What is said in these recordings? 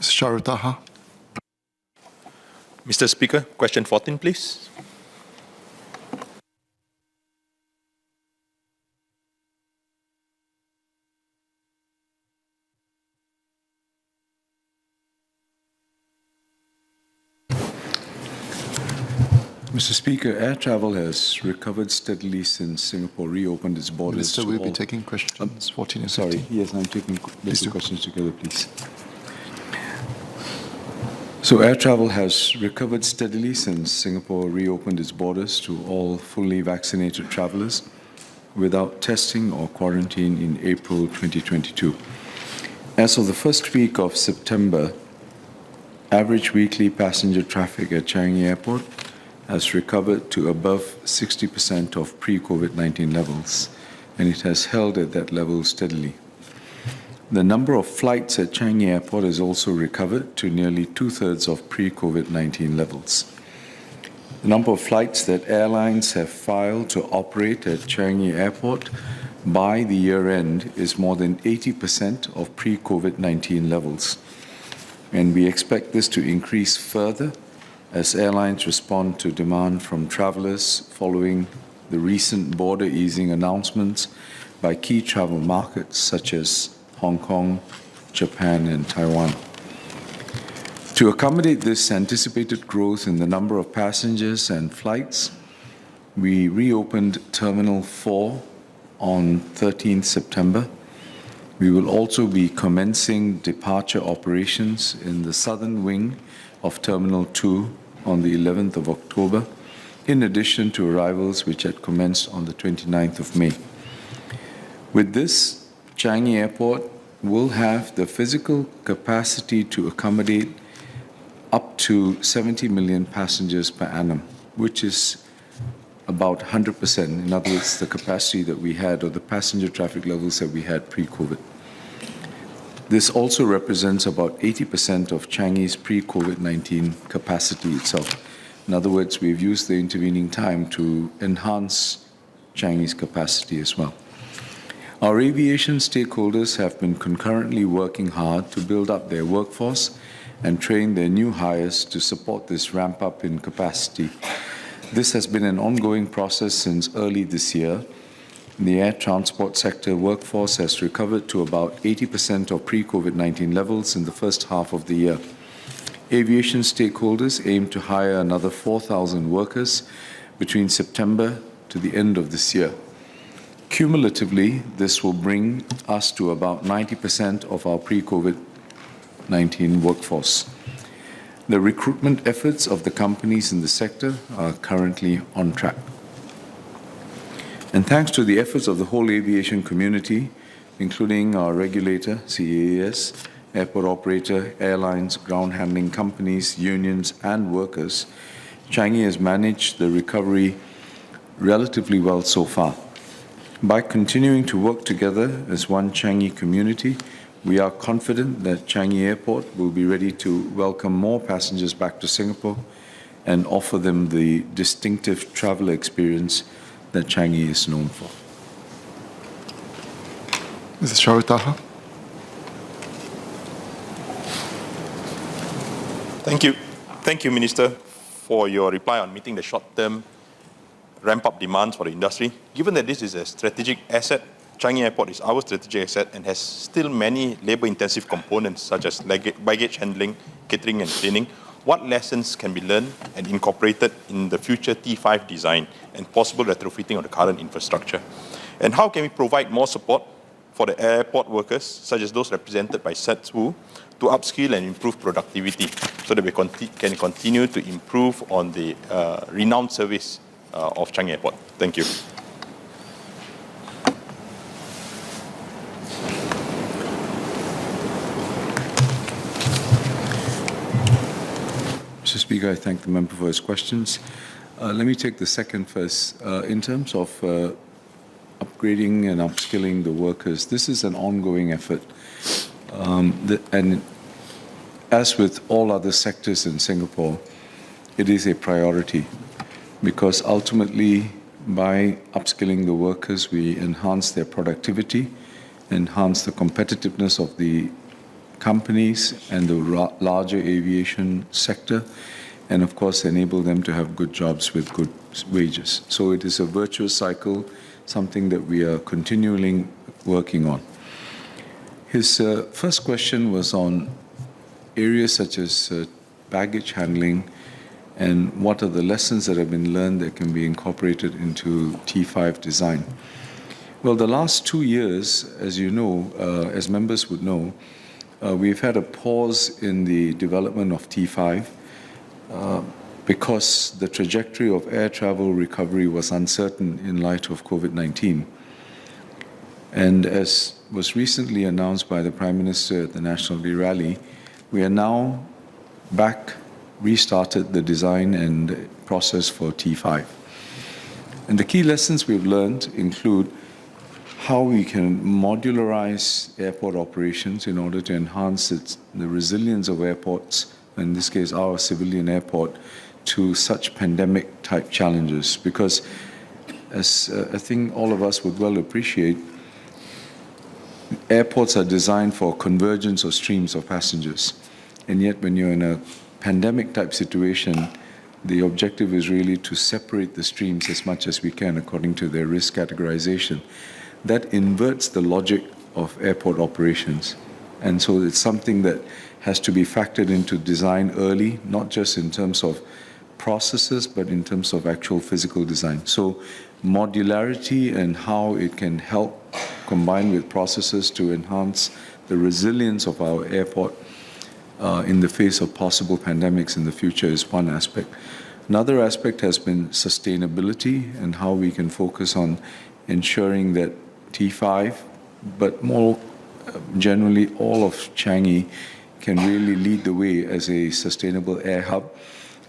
Sharutaha. Mr. Speaker, question 14, please. Mr. Speaker, air travel has recovered steadily since Singapore reopened its borders. Minister, we'll be taking questions 14 and 15. Sorry, yes, I'm taking the two questions together, please. So air travel has recovered steadily since Singapore reopened its borders to all fully vaccinated travelers without testing or quarantine in April 2022. As of the first week of September, average weekly passenger traffic at Changi Airport has recovered to above 60% of pre-COVID-19 levels, and it has held at that level steadily. The number of flights at Changi Airport has also recovered to nearly two-thirds of pre-COVID-19 levels. The number of flights that airlines have filed to operate at Changi Airport by the year end is more than 80% of pre-COVID-19 levels, and we expect this to increase further as airlines respond to demand from travelers following the recent border easing announcements by key travel markets such as Hong Kong, Japan, and Taiwan. To accommodate this anticipated growth in the number of passengers and flights, we reopened Terminal 4 on 13th September. We will also be commencing departure operations in the southern wing of Terminal 2 on the 11th of October, in addition to arrivals which had commenced on the 29th of May. With this, Changi Airport will have the physical capacity to accommodate up to 70 million passengers per annum, which is about 100%. In other words, the capacity that we had or the passenger traffic levels that we had pre-COVID. This also represents about 80% of Changi's pre-COVID-19 capacity itself. In other words, we've used the intervening time to enhance Changi's capacity as well. Our aviation stakeholders have been concurrently working hard to build up their workforce and train their new hires to support this ramp up in capacity. This has been an ongoing process since early this year. The air transport sector workforce has recovered to about 80% of pre-COVID-19 levels in the first half of the year. Aviation stakeholders aim to hire another 4,000 workers between September to the end of this year. Cumulatively, this will bring us to about 90% of our pre-COVID-19 workforce. The recruitment efforts of the companies in the sector are currently on track. And thanks to the efforts of the whole aviation community, including our regulator, CAAS, airport operator, airlines, ground handling companies, unions, and workers, Changi has managed the recovery relatively well so far. By continuing to work together as one Changi community, we are confident that Changi Airport will be ready to welcome more passengers back to Singapore and offer them the distinctive travel experience that Changi is known for. Mrs. Sharutaha. Thank you, Minister, for your reply on meeting the short-term ramp-up demands for the industry. Given that this is a strategic asset, Changi Airport is our strategic asset and has still many labor-intensive components such as baggage handling, catering and cleaning. What lessons can be learned and incorporated in the future T5 design and possible retrofitting of the current infrastructure? And how can we provide more support for the airport workers, such as those represented by SETSWU, to upskill and improve productivity so that we can continue to improve on the renowned service of Changi Airport? Thank you. Mr. Speaker, I thank the member for his questions. Let me take the second first. In terms of upgrading and upskilling the workers, this is an ongoing effort. And as with all other sectors in Singapore, it is a priority because ultimately by upskilling the workers, we enhance their productivity, enhance the competitiveness of the companies and the larger aviation sector, and of course enable them to have good jobs with good wages. So it is a virtuous cycle, something that we are continually working on. His first question was on areas such as baggage handling and what are the lessons that have been learned that can be incorporated into T5 design. Well, the last 2 years, as you know, as members would know, we've had a pause in the development of T5 because the trajectory of air travel recovery was uncertain in light of COVID-19. And as was recently announced by the Prime Minister at the National Day Rally, we are now restarted the design and process for T5. And the key lessons we've learned include how we can modularize airport operations in order to enhance the resilience of airports, in this case our civilian airport, to such pandemic-type challenges. Because as I think all of us would well appreciate, airports are designed for convergence of streams of passengers. And yet when you're in a pandemic-type situation, the objective is really to separate the streams as much as we can according to their risk categorization. That inverts the logic of airport operations. And so it's something that has to be factored into design early, not just in terms of processes, but in terms of actual physical design. So modularity and how it can help combine with processes to enhance the resilience of our airport in the face of possible pandemics in the future is one aspect. Another aspect has been sustainability and how we can focus on ensuring that T5, but more generally all of Changi, can really lead the way as a sustainable air hub.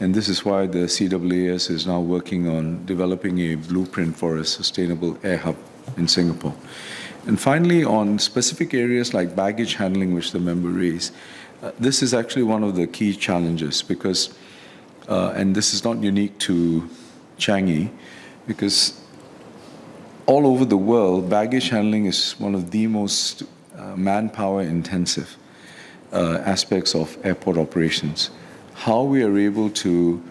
And this is why the CAAS is now working on developing a blueprint for a sustainable air hub in Singapore. And finally, on specific areas like baggage handling, which the member raised, this is actually one of the key challenges because, and this is not unique to Changi, because all over the world, baggage handling is one of the most manpower intensive aspects of airport operations. How we are able to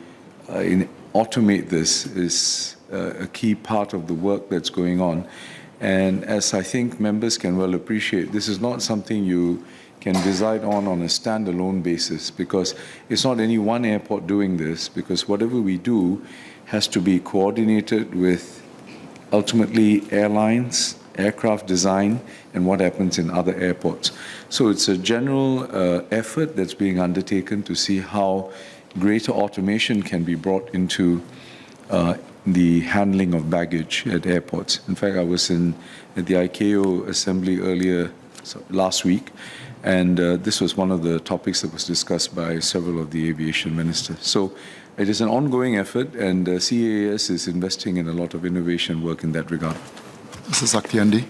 automate this is a key part of the work that's going on. And as I think members can well appreciate, this is not something you can decide on a standalone basis, because it's not any one airport doing this, because whatever we do has to be coordinated with ultimately airlines, aircraft design, and what happens in other airports. So it's a general effort that's being undertaken to see how greater automation can be brought into the handling of baggage at airports. In fact, I was at the ICAO assembly last week, and this was one of the topics that was discussed by several of the aviation ministers. So it is an ongoing effort, and CAAS is investing in a lot of innovation work in that regard. Mr. Saktiandi.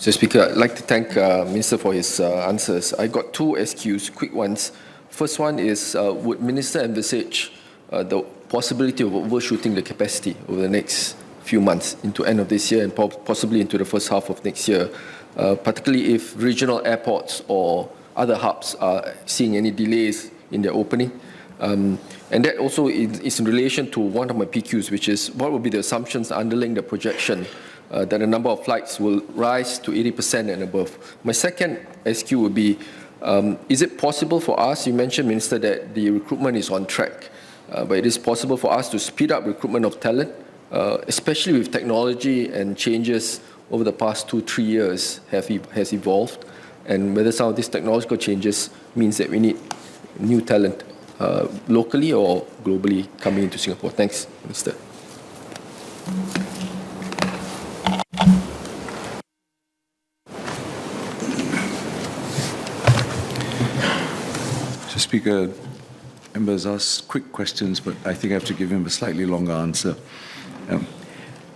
Mr. Speaker, I'd like to thank Minister for his answers. I got two SQs, quick ones. First one is, would Minister envisage the possibility of overshooting the capacity over the next few months into end of this year and possibly into the first half of next year, particularly if regional airports or other hubs are seeing any delays in their opening? And that also is in relation to one of my PQs, which is what would be the assumptions underlying the projection that the number of flights will rise to 80% and above. My second SQ would be, is it possible for us, you mentioned, Minister, that the recruitment is on track, but it is possible for us to speed up recruitment of talent, especially with technology and changes over the past 2-3 years has evolved, and whether some of these technological changes means that we need new talent locally or globally coming into Singapore. Thanks, Minister. Mr. Speaker, members ask quick questions, but I think I have to give him a slightly longer answer.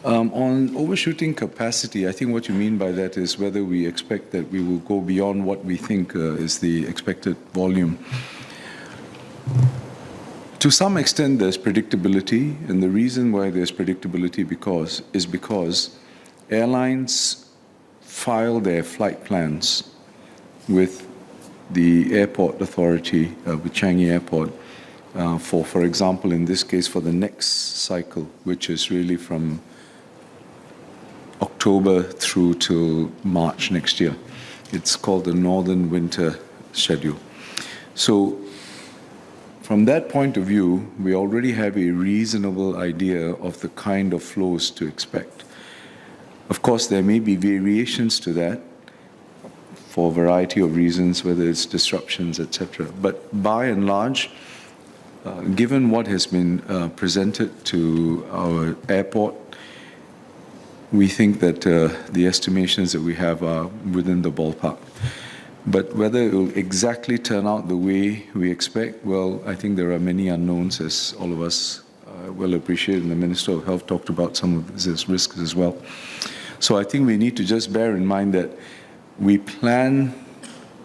On overshooting capacity, I think what you mean by that is whether we expect that we will go beyond what we think is the expected volume. To some extent, there's predictability, and the reason why there's predictability is because airlines file their flight plans with the airport authority, with Changi Airport, for example, in this case, for the next cycle, which is really from October through to March next year. It's called the Northern Winter Schedule. So from that point of view, we already have a reasonable idea of the kind of flows to expect. Of course, there may be variations to that for a variety of reasons, whether it's disruptions, etc. But by and large, given what has been presented to our airport, we think that the estimations that we have are within the ballpark. But whether it will exactly turn out the way we expect, well, I think there are many unknowns, as all of us will appreciate, and the Minister of Health talked about some of these risks as well. So I think we need to just bear in mind that we plan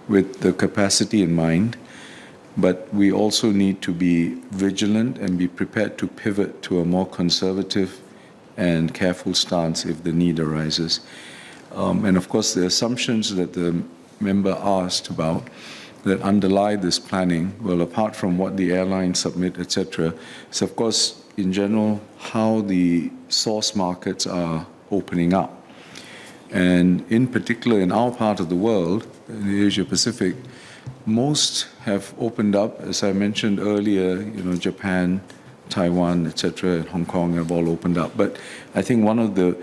with the capacity in mind, but we also need to be vigilant and be prepared to pivot to a more conservative and careful stance if the need arises. And of course, the assumptions that the member asked about that underlie this planning, well, apart from what the airlines submit, etc., is of course, in general, how the source markets are opening up. And in particular, in our part of the world, in the Asia Pacific, most have opened up, as I mentioned earlier, Japan, Taiwan, etc., and Hong Kong have all opened up. But I think one of the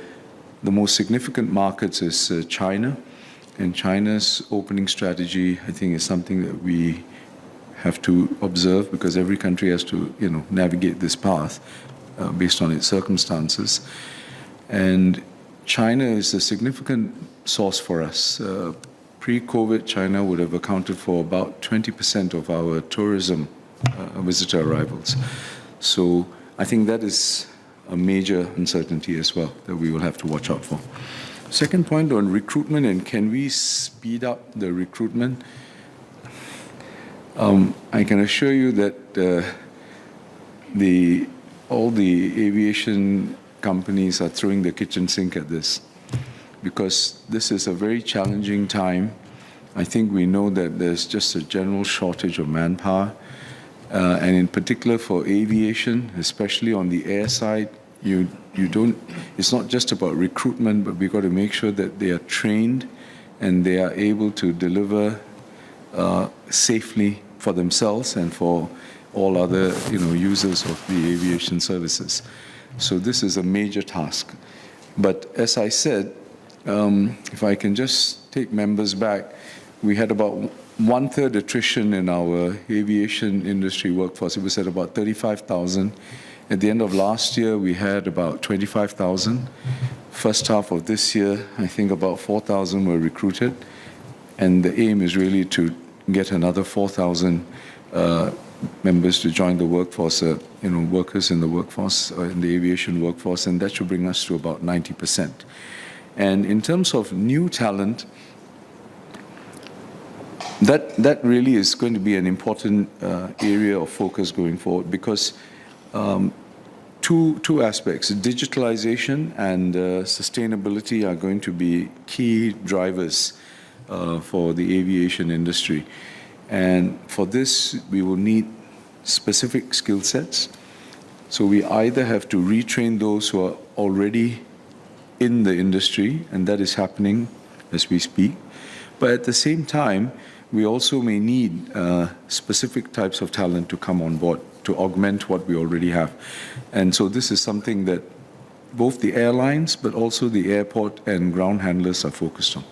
most significant markets is China. And China's opening strategy, I think, is something that we have to observe, because every country has to, navigate this path based on its circumstances. And China is a significant source for us. Pre-COVID, China would have accounted for about 20% of our tourism visitor arrivals. So I think that is a major uncertainty as well that we will have to watch out for. Second point on recruitment, and can we speed up the recruitment? I can assure you that all the aviation companies are throwing the kitchen sink at this, because this is a very challenging time. I think we know that there's just a general shortage of manpower, and in particular for aviation, especially on the air side, it's not just about recruitment, but we've got to make sure that they are trained and they are able to deliver safely for themselves and for all other users of the aviation services. So this is a major task. But as I said, if I can just take members back, we had about 1/3 attrition in our aviation industry workforce. It was at about 35,000. At the end of last year, we had about 25,000. First half of this year, I think about 4,000 were recruited. And the aim is really to get another 4,000 members to join the workforce, workers in the workforce, in the aviation workforce, and that should bring us to about 90%. And in terms of new talent, that really is going to be an important area of focus going forward, because two aspects, digitalization and sustainability, are going to be key drivers for the aviation industry. And for this, we will need specific skill sets. So we either have to retrain those who are already in the industry, and that is happening as we speak. But at the same time, we also may need specific types of talent to come on board to augment what we already have. And so this is something that both the airlines, but also the airport and ground handlers are focused on.